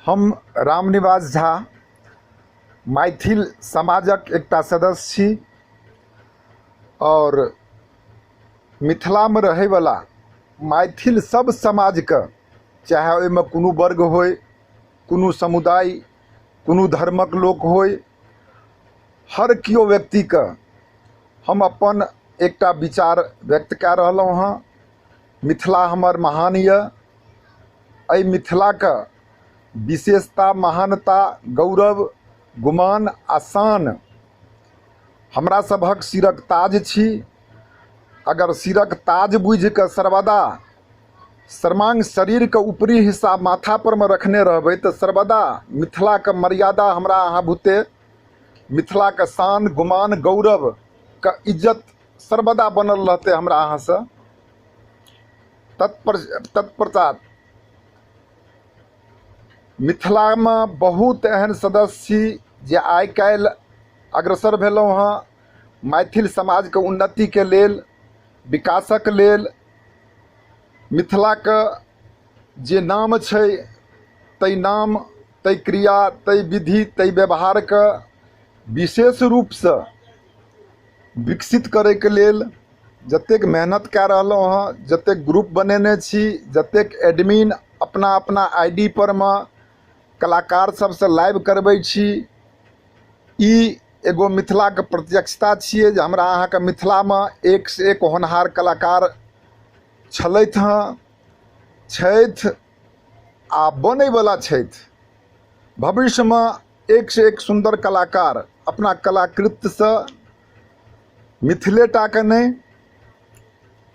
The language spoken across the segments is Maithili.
हम रामनिवास झा मैथिल समाजक एकटा सदस्य छी और मिथिला में रहे वाला मैथिल सब समाज के, चाहे ओहिमे कोनो वर्ग होय, कोनो समुदाय, कोनो धर्मक लोक होय, हर कियो व्यक्ति के हम अपन एकटा विचार व्यक्त कऽ रहलहुँ हँ। मिथिला हमर महान यऽ। एहि मिथिला के विशेषता, महानता, गौरव, गुमान आ शान हमरा सभक सिरक ताज छी। अगर सिरक ताज बुझि कऽ सर्वदा सर्वांग शरीर के ऊपरी हिस्सा माथा पर में रखने रहबै तऽ सर्वदा मिथिला के मर्यादा हमरा अहाँ बुते, मिथिला के शान, गुमान, गौरव के इज्जत सर्वदा बनल रहते हमरा अहाँ से। तत्पश्चात मिथिला में बहुत एहन सदस्य छी जे आइ काल्हि अग्रसर भेलहुँ हँ मैथिल समाज के उन्नति के लेल, विकासक लेल। मिथिला के जे नाम छै तै नाम, तै क्रिया, तै विधि, तै व्यवहार के विशेष रूप से विकसित करे के लेल जतेक मेहनत कऽ रहलहुँ हँ, जतेक ग्रुप बनेने छी, जतेक एडमिन अपना अपना आईडी पर में कलाकार सबसे लाइव करबै छी, ई एगो मिथिला के प्रत्यक्षता छियै जे हमरा अहाँ के मिथिला में एक से एक होनहार कलाकार छलथि हँ, छथि आ बनै वाला छथि। भविष्य में एक से एक सुंदर कलाकार अपना कलाकृति से मिथिलेटा के नहीं,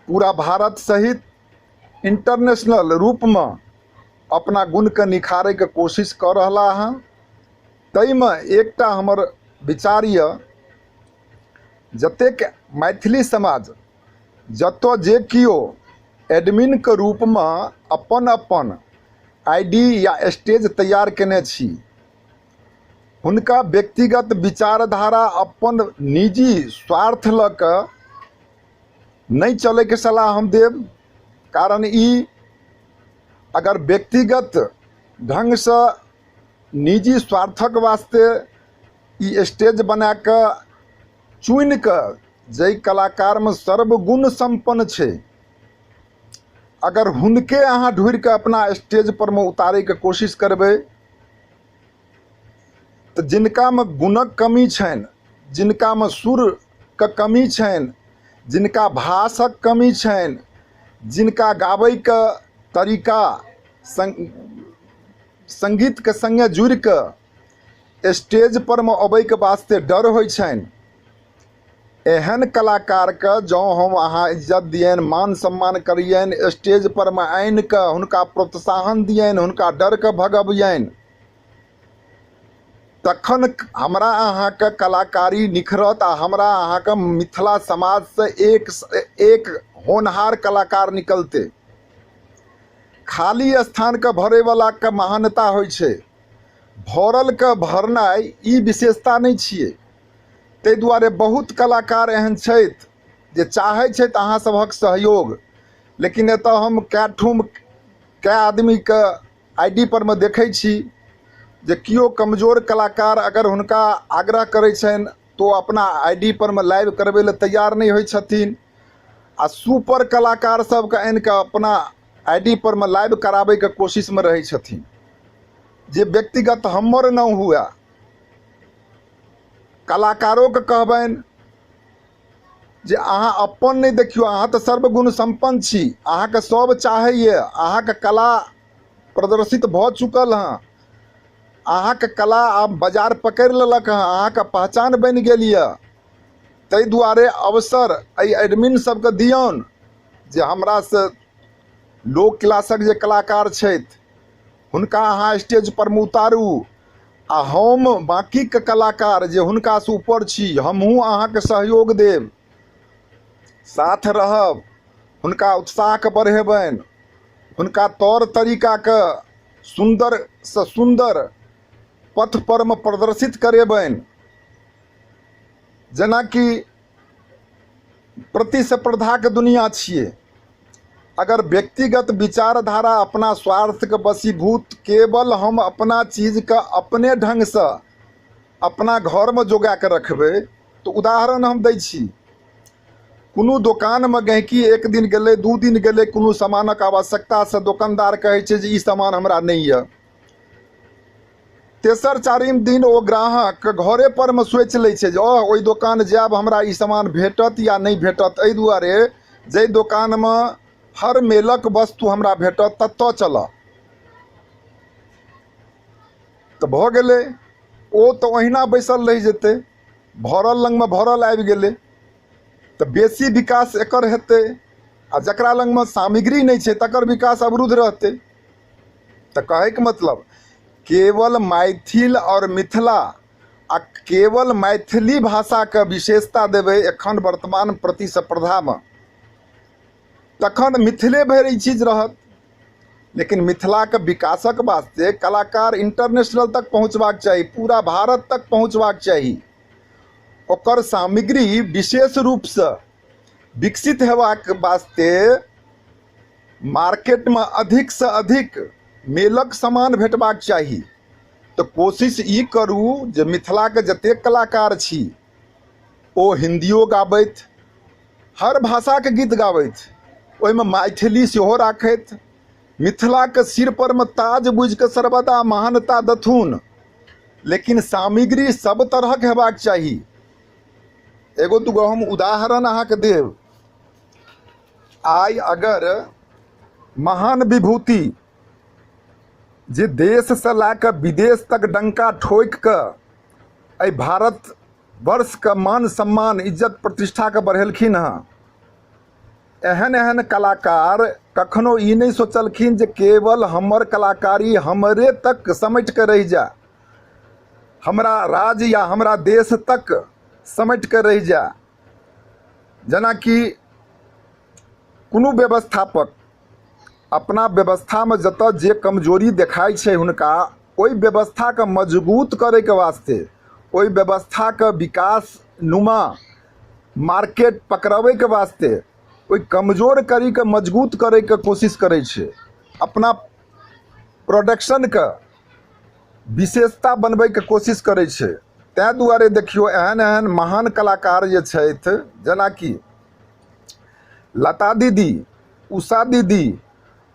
पूरा भारत सहित इंटरनेशनल रूप में अपना गुण के निखारे के कोशिश कर रहा हैं। तै में एकटा हमर विचार यऽ, जतेक मैथिली समाज जतऽ जे कियो एडमिन के रूप में अपन अपन आईडी या स्टेज तैयार केने छी, हुनका व्यक्तिगत विचारधारा अपन निजी स्वार्थ लऽ कऽ नहीं चले के सलाह हम देव। कारण ई अगर व्यक्तिगत ढंग से निजी स्वार्थक वास्ते ई स्टेज बना कऽ चुनि कऽ जै कलाकार में सर्वगुण संपन्न छै, अगर हुनके अहाँ ढूंढ के अपना स्टेज पर में उतारे के कोशिश करबै तो जिनका में गुणक कमी छनि, जिनका में सुर के कमी छनि, जिनका भाषक कमी छनि, जिनका गाबै के तरीका संगीत के संगे जुड़ के स्टेज पर में अबै के वास्ते डर होइ छनि, एहन कलाकार के जँ हम अहाँ इज्जत दियनि, मान सम्मान करियनि, स्टेज पर में आनि के हुनका प्रोत्साहन दियनि, हुनका डर के भगबियनि, तखन हमरा अहाँ के कलाकारी निखरत आ हमरा अहाँ के मिथिला समाज से एक होनहार कलाकार निकलते। खाली स्थान के भरे वाला के महानता होइ छै, भरल के भरनाइ ई विशेषता नहीं छियै। तै दुआरे बहुत कलाकार एहन छथि जे चाहै छथि अहाँ सभक सहयोग, लेकिन एतऽ हम कए आदमी के आईडी पर में देखै छी जे कियो कमजोर कलाकार अगर हुनका आग्रह करै छनि तो अपना आईडी पर में लाइव करबै ले तैयार नहीं होइ छथिन, आ सुपर कलाकार सबके आनि के अपना आईडी पर में लाइव कराबै के कोशिश में रहै छथिन, जे व्यक्तिगत हमर न हुआ। कलाकारों के कहबनि जे अहाँ अपन नहीं देखियो, अहाँ तो सर्वगुण संपन्न छी, अहाँ के सब चाहैए, अहाँ के कला प्रदर्शित भ चुकल हँ, अहाँ के कला आब बाजार पकड़ि लेलक हँ, अहाँ के पहचान बनि गेल यऽ। तै दुआरे अवसर एहि एडमिन सबके दियौन जे हमरा से लो क्लासक जे कलाकार छथि हुनका अहाँ स्टेज पर में उतारू, आ हम बाकी के कलाकार जे हुनका से ऊपर छी हमहूँ अहाँ के सहयोग देब, साथ रहब, हुनका उत्साह के बढ़ेबनि, हुनका तौर तरीका के सुंदर से सुंदर पथ पर में प्रदर्शित करेबनि। जेना कि प्रतिस्पर्धा के दुनिया छियै, अगर व्यक्तिगत विचारधारा अपना स्वार्थ के वशीभूत केवल हम अपना चीज का अपने ढंग से अपना घर में जोगा के रखबे, तो उदाहरण हम दै छी, कोनो दोकान में गहकी एक दिन गेलै, दू दिन गेलै, कोनो सामानक आवश्यकता से दुकानदार कहै छै जे ई सामान हमरा नहीं है। तेसर चारिम दिन ओ ग्राहक घरे पर में सोचि लै छै जे ओहि दोकान जायब, हमरा ई सामान भेटत या नहीं भेटत, एहि दुआरे जे दोकान में हर मेलक वस्तु हमरा भेटत ततऽ चलऽ। तऽ भऽ गेलै, ओ तऽ ओहिना बैसल रहि जेतै, भरल लंग में भरल आबि गेलै, तऽ बेसी विकास एकर हेतै, आ जकरा लंग में सामग्री नहीं छै तकर विकास अवरुद्ध रहतै। तऽ कहैके मतलब केवल मैथिल और मिथिला आ केवल मैथिली भाषा के विशेषता देबै एखन वर्तमान प्रतिस्पर्धा में, तखन मिथिले भरि ई चीज रहत। लेकिन मिथिला के विकासक वास्ते कलाकार इंटरनेशनल तक पहुँचबाक चाही, पूरा भारत तक पहुँचबाक चाही, ओकर सामग्री विशेष रूप से विकसित हेबाक वास्ते मार्केट में अधिक से अधिक मेलक सामान भेटबाक चाही। तो कोशिश ई करू जे मिथिला के जतेक कलाकार छी ओ हिंदियो गाबैत, हर भाषा के गीत गाबैत, ओहिमे मैथिली सेहो राखैत, मिथिला के सिर पर में ताज बुझ के सर्वदा महानता दथुन, लेकिन सामग्री सब तरहक हेबाक चाही। एगो दूगो हम उदाहरण अहाँके देब। आइ अगर महान विभूति जे देश से ला के विदेश तक डंका ठोक के एहि भारत वर्ष के मान सम्मान इज्जत प्रतिष्ठा के बढ़ेलखिन हँ, एहन एहन कलाकार कखनो ई नहीं सोचलखिन जे केवल हमर कलाकारी हमरे तक समेट के रह जा, हमरा राज्य या हमरा देश तक समेट के रह जा। जेना कि कोनो व्यवस्थापक अपना व्यवस्था में जतऽ जे कमजोरी देखाई छै हुनका, ओहि व्यवस्था के मजबूत करे के वास्ते, ओहि व्यवस्था के विकास नुमा मार्केट पकड़ाबै के वास्ते ओहि कमजोर करी के मजबूत करे के कोशिश करे छै, अपना प्रोडक्शन के विशेषता बनबै के कोशिश करे छै। तैं दुआरे देखियो एहन एहन महान कलाकार जे छथि, जेना कि लता दीदी, उषा दीदी,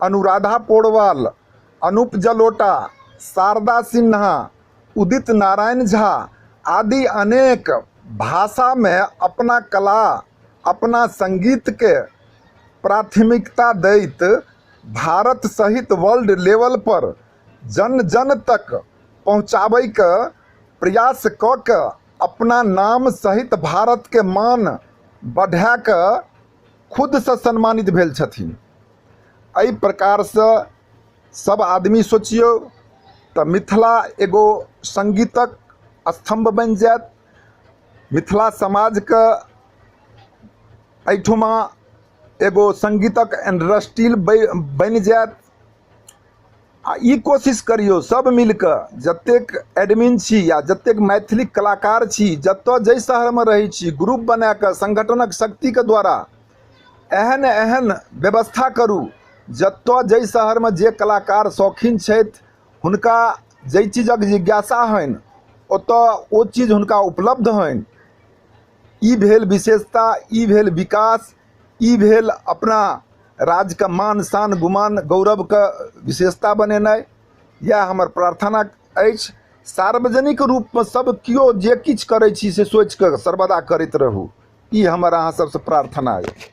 अनुराधा पौडवाल, अनूप जलोटा, शारदा सिन्हा, उदित नारायण झा आदि अनेक भाषा में अपना कला, अपना संगीत के प्राथमिकता दैत भारत सहित वर्ल्ड लेवल पर जन जन तक पहुँचाबै के प्रयास क के अपना नाम सहित भारत के मान बढ़ा के खुद से सम्मानित भेल छथिन। एहि प्रकार से सब आदमी सोचियो तो मिथिला एगो संगीतक स्तंभ बन जायत, मिथिला समाज के एहिठुमा एगो संगीतक इंडस्ट्री बन जायत। आ ई कोशिश करियो सब मिलके, जतेक एडमिन छी या जतेक मैथिली कलाकार छी, जतऽ जै शहर में रही छी, ग्रुप बना के संगठनक शक्ति के द्वारा एहन एहन व्यवस्था करू जतऽ जै शहर में जे कलाकार शौकीन छथि, हुनका जै चीजक जिज्ञासा हन ओतऽ ओ चीज हुनका उपलब्ध हन। ई भेल विशेषता, ई भेल विकास, ई भेल अपना राज्य का मान शान गुमान गौरव का विशेषता बनेनाइ। यह हमर प्रार्थना अछि। सार्वजनिक रूप में सब कियो जे किछु करै छी से सोच के सर्वदा करैत रहू, ई हमर अहाँ सबसे प्रार्थना अछि।